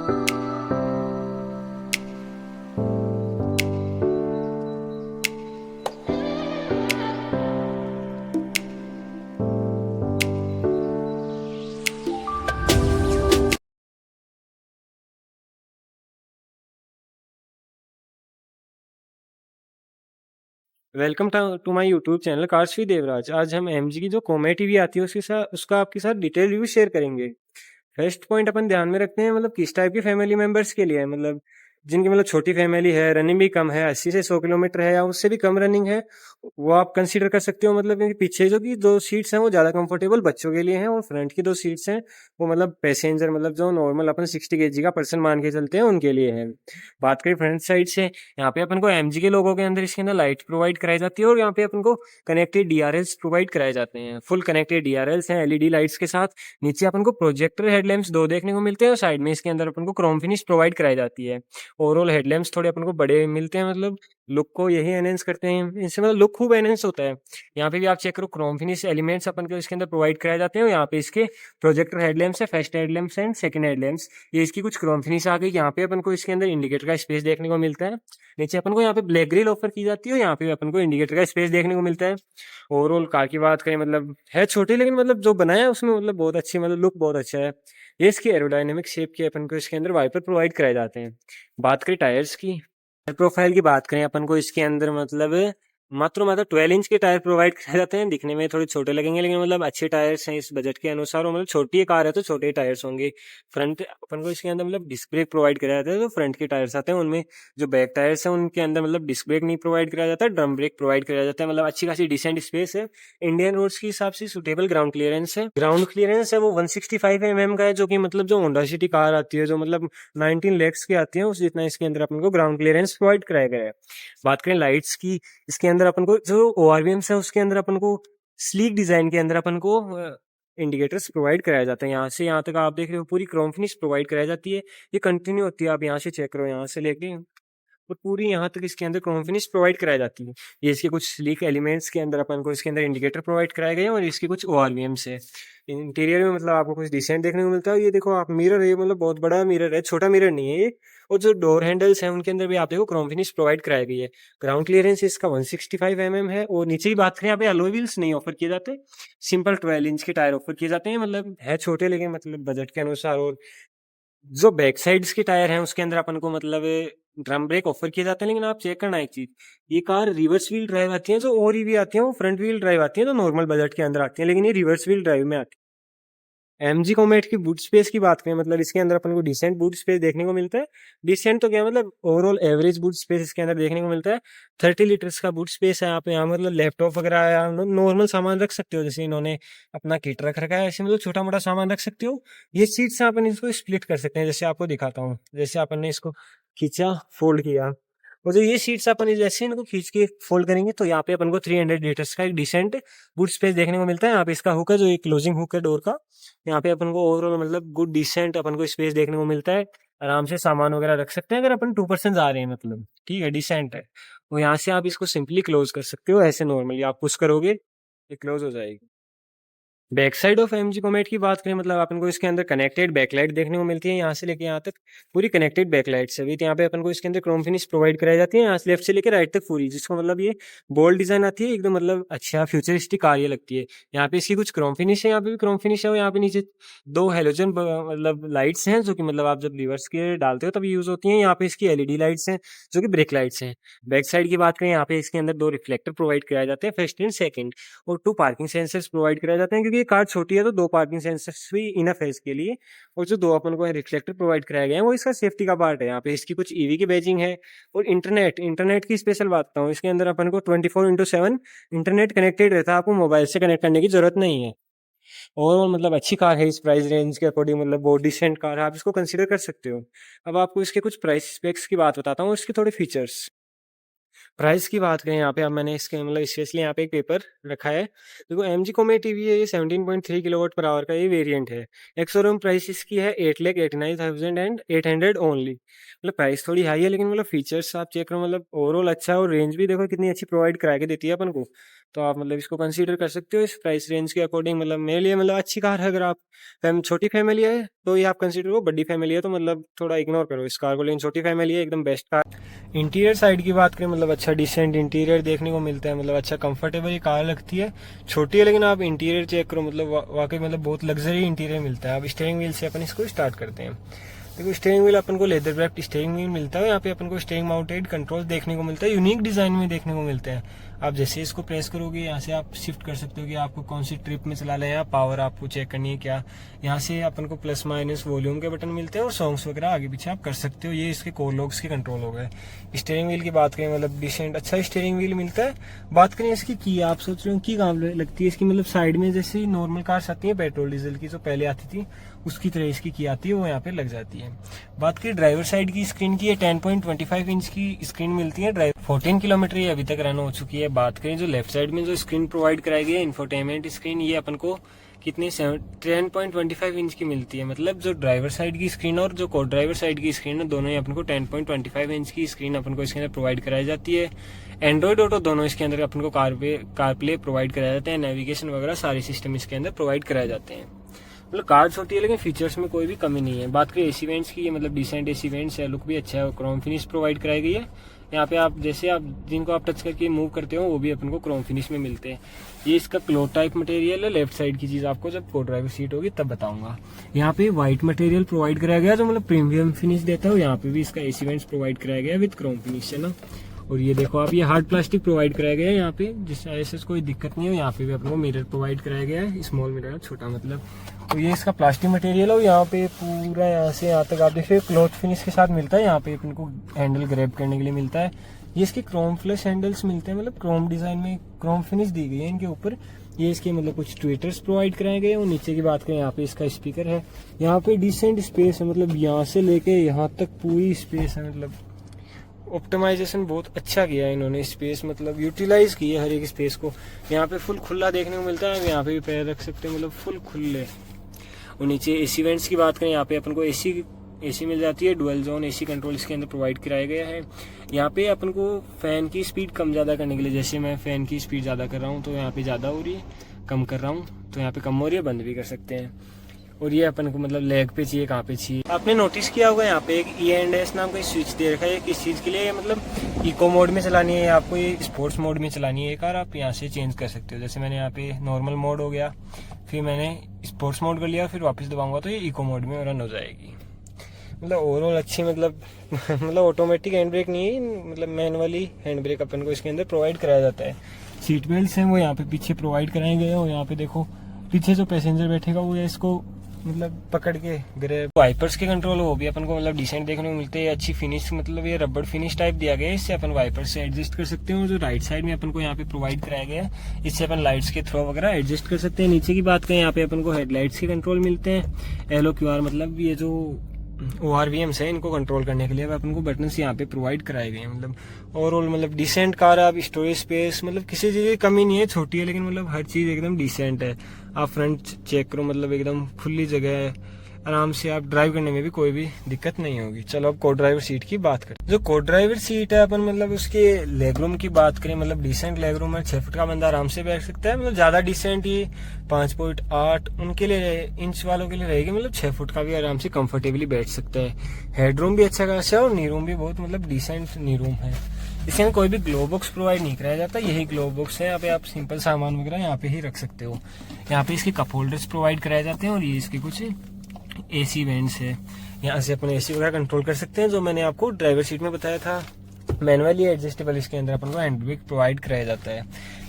Welcome to my YouTube channel Karshvi Devraj. आज हम MG की जो कोमे टीवी आती है उसके साथ उसका आपके साथ डिटेल रिव्यू शेयर करेंगे। फर्स्ट पॉइंट अपन ध्यान में रखते हैं मतलब किस टाइप के फैमिली मेंबर्स के लिए है, मतलब जिनकी मतलब छोटी फैमिली है, रनिंग भी कम है, 80 से 100 किलोमीटर है या उससे भी कम रनिंग है, वो आप कंसीडर कर सकते हो। मतलब क्योंकि पीछे जो की दो सीट्स हैं वो ज्यादा कंफर्टेबल बच्चों के लिए हैं और फ्रंट की दो सीट्स हैं वो मतलब पैसेंजर, मतलब जो नॉर्मल अपन 60 केजी का पर्सन मान के चलते हैं उनके लिए है। बात करें फ्रंट साइड से, यहाँ पे अपन को एमजी के लोगों के अंदर इसके अंदर लाइट प्रोवाइड कराई जाती है और यहाँ पे अपन को कनेक्टेड डीआरएल्स प्रोवाइड कराए जाते हैं। फुल कनेक्टेड डीआरएल्स हैं एलईडी लाइट्स के साथ। नीचे अपन को प्रोजेक्टर हेडलैम्प्स दो देखने को मिलते हैं और साइड में इसके अंदर अपन को क्रोम फिनिश प्रोवाइड कराई जाती है। ओवरऑल हेडलैम्प्स थोड़े अपन को बड़े मिलते हैं, मतलब लुक को यही एनहेंस करते हैं, इनसे मतलब लुक खूब एनहेंस होता है। यहाँ पे भी आप चेक करो, क्रोम फिनिश एलिमेंट्स अपन को इसके अंदर प्रोवाइड कराए जाते हैं और यहाँ पे इसके प्रोजेक्टर हेडलैम्प्स है, first headlamps and second headlamps. ये इसकी कुछ क्रोम फिनिश आ गई। यहाँ पे अपन को इसके अंदर इंडिकेटर का स्पेस देखने को मिलता है। नीचे अपन को यहाँ पे ब्लैक ग्रिल ऑफर की जाती है और यहाँ पे अपन को इंडिकेटर का स्पेस देखने को मिलता है। ओवरऑल कार की बात करें, मतलब है छोटी लेकिन मतलब जो बनाया है उसमें मतलब बहुत अच्छी, मतलब लुक बहुत अच्छा है। ये इसकी एरोडायनेमिक शेप के अपन को इसके अंदर वाइपर प्रोवाइड कराए जाते हैं। बात करें टायर्स की, टायर प्रोफाइल की बात करें अपन को इसके अंदर मतलब मात्र 12 इंच के टायर प्रोवाइड कराए जाते हैं। दिखने में थोड़े छोटे लगेंगे लेकिन मतलब अच्छे टायर्स हैं इस बजट के अनुसार, और मतलब छोटी कार है तो छोटे टायर्स होंगे। फ्रंट अपन को इसके अंदर मतलब डिस्क ब्रेक प्रोवाइड कराया जाता है, तो फ्रंट के टायर्स आते हैं उनमें। जो बैक टायर्स हैं उनके अंदर मतलब डिस्क ब्रेक नहीं प्रोवाइड कराया जाता, ड्रम ब्रेक प्रोवाइड कराया जाता है। मतलब अच्छी खासी डिसेंट स्पेस है, इंडियन रोड्स के हिसाब से सुटेबल ग्राउंड क्लियरेंस है। ग्राउंड क्लियरेंस है वो 165 mm का है, जो कि मतलब जो होंडा सिटी कार आती है जो मतलब 19 लैक्स की आती है उस जितना इसके अंदर अपन को ग्राउंड क्लियरेंस प्रोवाइड कराया गया है। बात करें लाइट्स की, इसके अंदर अपन को जो ओआरवीएम्स है उसके अंदर अपन को स्लीक डिजाइन के अंदर अपन को इंडिकेटर्स प्रोवाइड कराया जाता है। यहाँ से यहाँ तक आप देख रहे हो पूरी क्रोम फिनिश प्रोवाइड कराई जाती है। ये कंटिन्यू होती है, आप यहाँ से चेक करो, यहाँ से लेके और पूरी यहाँ तक इसके अंदर क्रोम फिनिश प्रोवाइड कराई जाती है। ये इसके कुछ स्लीक एलिमेंट्स के अंदर अपन को इसके अंदर इंडिकेटर प्रोवाइड कराए गए हैं और इसके कुछ ओआरवीएम्स है। इंटीरियर में मतलब आपको कुछ डिसेंट देखने को मिलता है। ये देखो आप, मिरर है, मतलब बहुत बड़ा मिरर है, छोटा मिरर नहीं है ये। और जो डोर हैंडल्स हैं उनके अंदर भी आप देखो क्रोम फिनिश प्रोवाइड कराई गई है। ग्राउंड क्लियरेंस इसका 165 mm है। और नीचे की बात करें, यहाँ पे अलॉय व्हील्स नहीं ऑफर किए जाते, सिंपल 12 इंच के टायर ऑफर किए जाते हैं। मतलब है छोटे लेकिन मतलब बजट के अनुसार। और जो बैक साइड्स के टायर हैं उसके अंदर अपन को मतलब ड्रम ब्रेक ऑफर किए जाते हैं। लेकिन आप चेक करना एक चीज, ये कार रिवर्स व्हील ड्राइव आती है, जो और ईवी आती है वो फ्रंट व्हील ड्राइव आती है, तो नॉर्मल बजट के अंदर आती है, लेकिन ये रिवर्स व्हील ड्राइव में आती है। एमजी कॉमेट की बूट स्पेस की बात करें, मतलब इसके अंदर अपन को डिसेंट बूट स्पेस देखने को मिलता है। डिसेंट तो क्या, मतलब ओवरऑल एवरेज बूट स्पेस इसके अंदर देखने को मिलता है। 30 लीटर्स का बूट स्पेस है। आप यहाँ मतलब लैपटॉप वगैरह या नॉर्मल सामान रख सकते हो, जैसे इन्होंने अपना किट रख रखा है, ऐसे मतलब छोटा मोटा सामान रख सकते हो। ये सीट से अपन इसको स्प्लिट कर सकते हैं, जैसे आपको दिखाता हूँ। जैसे अपन ने इसको खींचा, फोल्ड किया, और जो ये सीट्स अपन जैसे इनको खींच के फोल्ड करेंगे तो यहाँ पे अपन को 300 लीटर्स का एक डिसेंट बूट स्पेस देखने को मिलता है। यहाँ पे इसका हुक है, जो एक क्लोजिंग हुक है डोर का। यहाँ पे अपन को ओवरऑल मतलब गुड डिसेंट अपन को स्पेस देखने को मिलता है। आराम से सामान वगैरह रख सकते हैं अगर अपन 2% आ रहे हैं, मतलब ठीक है, डिसेंट है। तो यहाँ से आप इसको सिंपली क्लोज कर सकते हो, ऐसे नॉर्मली आप पुश करोगे ये क्लोज हो जाएगी। Back side of MG comet की बात करें, मतलब अपन को इसके अंदर कनेक्टेड बैकलाइट देखने को मिलती है। यहाँ से लेके यहाँ तक पूरी कनेक्टेड बैकलाइट है। यहाँ पे अपन को इसके अंदर क्रोम फिनिश प्रोवाइड कराई जाती है, यहाँ से लेफ्ट से लेकर राइट तक पूरी, जिसको मतलब ये बोल्ड डिजाइन आती है एकदम, मतलब अच्छा फ्यूचरिस्टिक कार ये लगती है। यहाँ पे इसकी कुछ क्रोम फिनिश है, यहाँ पे भी क्रोम फिनिश है। और यहाँ पे नीचे दो हेलोजन मतलब लाइट्स हैं, जो कि मतलब आप जब रिवर्स के डालते हो तब यूज होती हैं। यहाँ पे इसकी एलईडी लाइट्स हैं जो कि ब्रेक लाइट्स हैं। बैक साइड की बात करें, यहाँ पे इसके अंदर दो रिफ्लेक्टर प्रोवाइड कराए जाते हैं, फर्स्ट एंड सेकंड। और 2 पार्किंग सेंसर्स प्रोवाइड कराए जाते हैं, क्योंकि ये कार छोटी है तो 2 पार्किंग सेंसर्स भी इनफ है इसके लिए। और जो 2 अपन को रिफ्लेक्टर प्रोवाइड कराए गए हैं वो इसका सेफ्टी का पार्ट है। यहाँ पे इसकी कुछ ईवी की बैजिंग है। और इंटरनेट की स्पेशल बात बताऊँ, इसके अंदर अपन को 24/7 इंटरनेट कनेक्टेड रहता है, आपको मोबाइल से कनेक्ट करने की जरूरत नहीं है। ओवरऑल मतलब अच्छी कार है इस प्राइस रेंज के अकॉर्डिंग, मतलब बहुत डिसेंट कार है, आप इसको कंसीडर कर सकते हो। अब आपको इसके कुछ प्राइस स्पेक्स की बात बताता हूँ, इसके थोड़े फीचर्स। प्राइस की बात करें, यहाँ पे अब मैंने इसके मतलब स्पेशली यहाँ पे एक पेपर रखा है। देखो एम जी कोमे टीवी है, ये 17.3 किलोवाट पर आवर का ये वेरिएंट है। एक्स शोरूम प्राइस इसकी है 8,89,800 ओनली। मतलब प्राइस थोड़ी हाई है लेकिन मतलब फीचर्स आप चेक करो, मतलब ओवरऑल अच्छा है। और रेंज भी देखो कितनी अच्छी प्रोवाइड करा के देती है अपन को। तो आप मतलब इसको कंसीडर कर सकते हो इस प्राइस रेंज के अकॉर्डिंग। मतलब मेरे लिए मतलब अच्छी कार है। अगर आप छोटी फैमिली है तो ये आप कंसीडर करो, बड़ी फैमिली है तो मतलब थोड़ा इग्नोर करो इस कार को, लेकिन छोटी फैमिली है एकदम बेस्ट कार। इंटीरियर साइड की बात करें, मतलब अच्छा डिसेंट इंटीरियर देखने को मिलता है, मतलब अच्छा कंफर्टेबल ये कार लगती है। छोटी है लेकिन आप इंटीरियर चेक करो, मतलब वाकई मतलब बहुत लग्जरी इंटीरियर मिलता है। अब स्टीयरिंग व्हील से अपन इसको स्टार्ट करते हैं। देखो स्टीयरिंग व्हील अपन को लेदर रैप्ड स्टीयरिंग व्हील मिलता है। यहाँ पे अपन को स्टीयरिंग माउंटेड कंट्रोल देखने को मिलता है, यूनिक डिजाइन में देखने को मिलते हैं। आप जैसे इसको प्रेस करोगे यहाँ से आप शिफ्ट कर सकते हो कि आपको कौन सी ट्रिप में चला लें, या पावर आपको चेक करनी है क्या। यहाँ से अपन को प्लस माइनस वॉल्यूम के बटन मिलते हैं और सॉन्ग्स वगैरह आगे पीछे आप कर सकते हो। ये इसके कोर लॉक्स के कंट्रोल हो गए। स्टीयरिंग व्हील की बात करें, मतलब डिसेंट अच्छा स्टीयरिंग व्हील मिलता है। बात करें इसकी की, आप सोच रहे हो की काम लगती है इसकी, मतलब साइड में जैसे नॉर्मल कार्स आती है पेट्रोल डीजल की जो पहले आती थी उसकी तरह इसकी की आती है, वो यहाँ पे लग जाती है। बात करें ड्राइवर साइड की स्क्रीन की, 10.25 इंच की स्क्रीन मिलती है। ड्राइवर 14 किलोमीटर ये अभी तक रन हो चुकी है। बात करें जो लेफ्ट साइड में जो स्क्रीन प्रोवाइड कराई गई है इंफोटेनमेंट स्क्रीन, ये अपन को कितनी 10.25 इंच की मिलती है। मतलब जो ड्राइवर साइड की स्क्रीन और जो को ड्राइवर साइड की स्क्रीन है दोनों ही अपन को 10.25 इंच की स्क्रीन अपन को इसके अंदर प्रोवाइड कराई जाती है। एंड्रॉइड ऑटो दोनों इसके अंदर अपन को कार प्ले प्रोवाइड कराया जाता है। नेविगेशन वगैरह सारे सिस्टम इसके अंदर प्रोवाइड कराए जाते हैं। मतलब कार छोटी है लेकिन फीचर्स में कोई भी कमी नहीं है। बात करें एसी वेंट्स की, मतलब डिसेंट एसी वेंट्स है, लुक भी अच्छा है और क्रोम फिनिश प्रोवाइड कराई गई है। यहाँ पे आप जैसे आप जिनको आप टच करके मूव करते हो वो भी अपन को क्रोम फिनिश में मिलते हैं। ये इसका क्लोथ टाइप मटेरियल है। लेफ्ट साइड की चीज़ आपको जब को ड्राइवर सीट होगी तब बताऊंगा। यहाँ पे व्हाइट मटेरियल प्रोवाइड कराया गया जो मतलब प्रीमियम फिनिश देता है। यहाँ पे भी इसका एसी वेंट्स प्रोवाइड कराया गया विद क्रोम फिनिश है ना। और ये देखो आप, ये हार्ड प्लास्टिक प्रोवाइड कराया गया है यहाँ पे, जिससे ऐसे कोई दिक्कत नहीं हो। यहाँ पे भी अपने को मिरर प्रोवाइड कराया गया है, स्मॉल मिरर, छोटा मतलब। तो ये इसका प्लास्टिक मटेरियल है। और यहाँ पे पूरा यहाँ से यहाँ तक आप देखिए क्लॉथ फिनिश के साथ मिलता है। यहाँ पे अपन को हैंडल ग्रैब करने के लिए मिलता है। ये इसके क्रोम फ्लश हैंडल्स मिलते हैं, मतलब क्रोम डिजाइन में क्रोम फिनिश दी गई है इनके ऊपर। ये इसके मतलब कुछ ट्विटर्स प्रोवाइड कराए गए। और नीचे की बात करें, यहाँ पे इसका स्पीकर है। यहाँ पे डिसेंट स्पेस है, मतलब यहाँ से लेके यहाँ तक पूरी स्पेस है। मतलब ऑप्टिमाइजेशन बहुत अच्छा किया है इन्होंने, स्पेस मतलब यूटिलाइज की है हर एक स्पेस को। यहाँ पे फुल खुला देखने को मिलता है, यहाँ पे भी पैर रख सकते हैं, मतलब फुल खुले। और नीचे एसी वेंट्स की बात करें, यहाँ पे अपन को एसी मिल जाती है। डुअल जोन एसी कंट्रोल इसके अंदर प्रोवाइड कराया गया है। यहाँ पे अपन को फैन की स्पीड कम ज़्यादा करने के लिए, जैसे मैं फैन की स्पीड ज़्यादा कर रहा हूँ तो यहाँ पे ज़्यादा हो रही है, कम कर रहा हूँ तो यहाँ पे कम हो रही है, बंद भी कर सकते हैं। और ये अपन को मतलब लेग पे चाहिए, कहाँ पे चाहिए। आपने नोटिस किया होगा यहाँ पे एक E&S नाम का स्विच दे रखा है। किस चीज़ के लिए, मतलब इको मोड में चलानी है आपको, ये स्पोर्ट्स मोड में चलानी है कार, आप यहाँ से चेंज कर सकते हो। जैसे मैंने यहाँ पे नॉर्मल मोड हो गया, फिर मैंने स्पोर्ट्स मोड कर लिया, फिर वापस दबाऊंगा तो ये इको मोड में रन हो जाएगी। मतलब ओवरऑल अच्छी, मतलब ऑटोमेटिक हैंड ब्रेक नहीं है, मतलब मैनुअली हैंड ब्रेक अपन को इसके अंदर प्रोवाइड कराया जाता है। सीट बेल्ट हैं वो यहाँ पे पीछे प्रोवाइड कराए गए हैं। और यहाँ पे देखो पीछे जो पैसेंजर बैठेगा वो इसको मतलब पकड़ के ग्रैब। वाइपर्स के कंट्रोल वो भी अपन को मतलब डिसेंट देखने को मिलते हैं। अच्छी फिनिश, मतलब ये रबड़ फिनिश टाइप दिया गया है, इससे अपन वाइपर से एडजस्ट कर सकते हैं। और जो राइट साइड में अपन को यहाँ पे प्रोवाइड कराया गया है, इससे अपन लाइट्स के थ्रो वगैरह एडजस्ट कर सकते हैं। नीचे की बात करें, यहाँ पे अपन को हेडलाइट्स के कंट्रोल मिलते हैं। LOQR मतलब ये जो ORVMs है इनको कंट्रोल करने के लिए अपन को बटन्स यहाँ पे प्रोवाइड कराए गए हैं। मतलब ओवरऑल मतलब डिसेंट कार है। आप स्टोरेज स्पेस मतलब किसी चीज़ की कमी नहीं है, छोटी है लेकिन मतलब हर चीज़ एकदम डिसेंट है। आप फ्रंट चेक करो, मतलब एकदम खुली जगह है, आराम से आप ड्राइव करने में भी कोई भी दिक्कत नहीं होगी। चलो अब को ड्राइवर सीट की बात करें। जो को ड्राइवर सीट है अपन मतलब उसके लेग रूम की बात करें, मतलब डिसेंट लेग रूम है। 6 फुट का बंदा आराम से बैठ सकता है। मतलब ज्यादा डिसेंट ही 5.8 उनके लिए इंच वालों के लिए रहेगी, मतलब 6 फुट का भी आराम से कंफर्टेबली बैठ सकता है। हेड रूम भी अच्छा खासा है और नी रूम भी बहुत मतलब डिसेंट नी रूम है। इसके अंदर कोई भी ग्लो बॉक्स प्रोवाइड नहीं कराया जाता, यही ग्लो बॉक्स है। यहाँ पे आप सिंपल सामान वगैरह यहाँ पे ही रख सकते हो। यहाँ पे इसके कप होल्डर्स प्रोवाइड कराए जाते हैं। और ये इसके कुछ AC वेंट्स है, यहाँ से अपन AC वगैरह कंट्रोल कर सकते हैं, जो मैंने आपको ड्राइवर सीट में बताया था। मैनुअली एडजस्टेबल इसके अंदर अपन को हैंड ब्रेक प्रोवाइड कराया जाता है।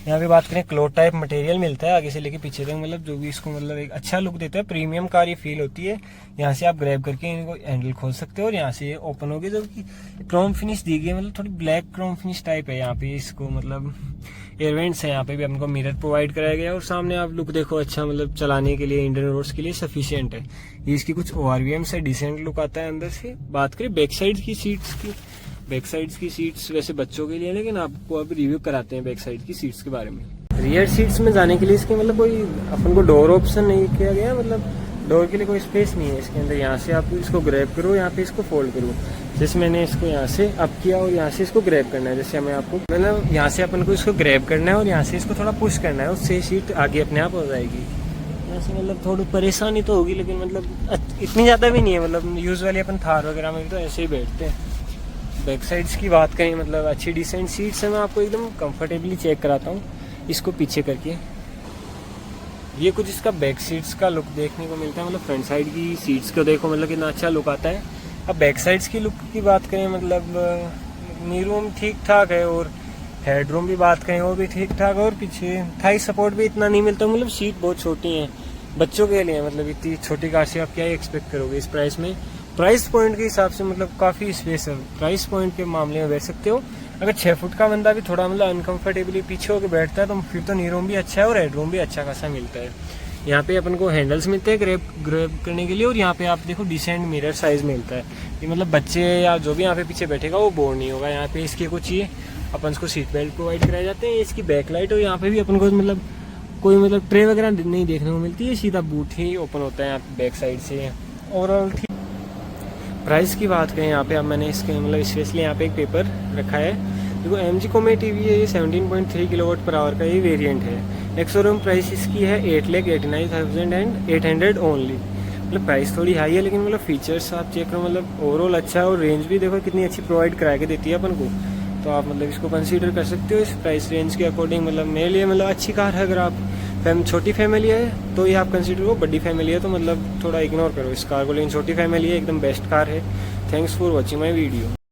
यहाँ पे बात करें, क्लोथ टाइप मटेरियल मिलता है आगे से लेके पीछे तक, मतलब जो भी इसको मतलब एक अच्छा लुक देता है। प्रीमियम कार ये फील होती है। यहाँ से आप ग्रैब करके इनको हैंडल खोल सकते हो और यहाँ से ये ओपन हो गया। जो कि क्रोम फिनिश दी गई है, मतलब थोड़ी ब्लैक क्रोम फिनिश टाइप है। यहाँ पे इसको मतलब एयरवेंट्स है, यहाँ पे भी हमको मिरर प्रोवाइड कराया गया है। और सामने आप लुक देखो, अच्छा मतलब चलाने के लिए इंडियन रोड्स के लिए सफिशिएंट है। ये इसकी कुछ ORVMs है, डिसेंट लुक आता है अंदर से। बात करें बैक साइड की सीट्स की, बैक साइड्स की सीट्स वैसे बच्चों के लिए, लेकिन आपको अब रिव्यू कराते हैं बैक साइड की सीट्स के बारे में। रियर सीट्स में जाने के लिए इसके मतलब कोई अपन को डोर ऑप्शन नहीं किया गया, मतलब डोर के लिए कोई स्पेस नहीं है इसके अंदर। यहाँ से आप इसको ग्रैब करो, यहाँ पे इसको फोल्ड करो। जैसे मैंने इसको यहाँ से अप किया और यहाँ से इसको ग्रैब करना है। जैसे हमें आपको मतलब यहाँ से अपन को इसको ग्रैब करना है और यहाँ से इसको थोड़ा पुश करना है, उससे सीट आगे अपने आप हो जाएगी। यहाँ से मतलब थोड़ी परेशानी तो होगी, लेकिन मतलब इतनी ज़्यादा भी नहीं है। मतलब यूजुअली अपन थार वगैरह में भी तो ऐसे ही बैठते हैं। बैक साइड्स की बात करें, मतलब अच्छी डिसेंट सीट्स है। मैं आपको एकदम कंफर्टेबली चेक कराता हूँ इसको पीछे करके। ये कुछ इसका बैक सीट्स का लुक देखने को मिलता है। मतलब फ्रंट साइड की सीट्स को देखो, मतलब कितना अच्छा लुक आता है। अब बैक साइड्स की लुक की बात करें, मतलब नी रूम ठीक ठाक है और हेड रूम भी बात करें वो भी ठीक ठाक है। और पीछे थाई सपोर्ट भी इतना नहीं मिलता। मतलब सीट बहुत छोटी है बच्चों के लिए। मतलब इतनी छोटी कार से आप क्या एक्सपेक्ट करोगे इस प्राइस में। प्राइस पॉइंट के हिसाब से मतलब काफ़ी स्पेस है। प्राइस पॉइंट के मामले में बैठ सकते हो। अगर 6 फुट का बंदा भी थोड़ा मतलब अनकंफर्टेबली पीछे होकर बैठता है तो फिर तो नी रूम भी अच्छा है और हेड रूम भी अच्छा खासा मिलता है। यहाँ पे अपन को हैंडल्स मिलते हैं ग्रैब करने के लिए। और यहाँ पे आप देखो डिसेंट मिरर साइज मिलता है। ये मतलब बच्चे या जो भी यहाँ पे पीछे बैठेगा वो बोर नहीं होगा। यहाँ पे इसके कुछ ये अपन को सीट बेल्ट प्रोवाइड कराए जाते हैं। इसकी बैक लाइट और यहाँ पे भी अपन को मतलब कोई मतलब ट्रे वगैरह नहीं देखने को मिलती है। सीधा बूट ही ओपन होता है यहाँ पे बैक साइड से। ओवरऑल ठीक। प्राइस की बात करें यहाँ पे, अब मैंने इसके मतलब स्पेशली यहाँ पे एक पेपर रखा है। देखो MG कोमे टीवी है, ये 17.3 किलोवाट पर आवर का ये वेरिएंट है। एक्स शोरूम प्राइस इसकी है 8,89,800 ओनली। मतलब प्राइस थोड़ी हाई है, लेकिन मतलब फीचर्स आप चेक करो, मतलब ओवरऑल अच्छा है। और रेंज भी देखो कितनी अच्छी प्रोवाइड करा के देती है अपन को। तो आप मतलब इसको कंसीडर कर सकते हो इस प्राइस रेंज के अकॉर्डिंग। मतलब मेरे लिए मतलब अच्छी कार है। अगर आप छोटी फैमिली है तो ये आप कंसीडर करो, बड़ी फैमिली है तो मतलब थोड़ा इग्नोर करो इस कार को। लेकिन छोटी फैमिली है एकदम बेस्ट कार है। Thanks for watching my video.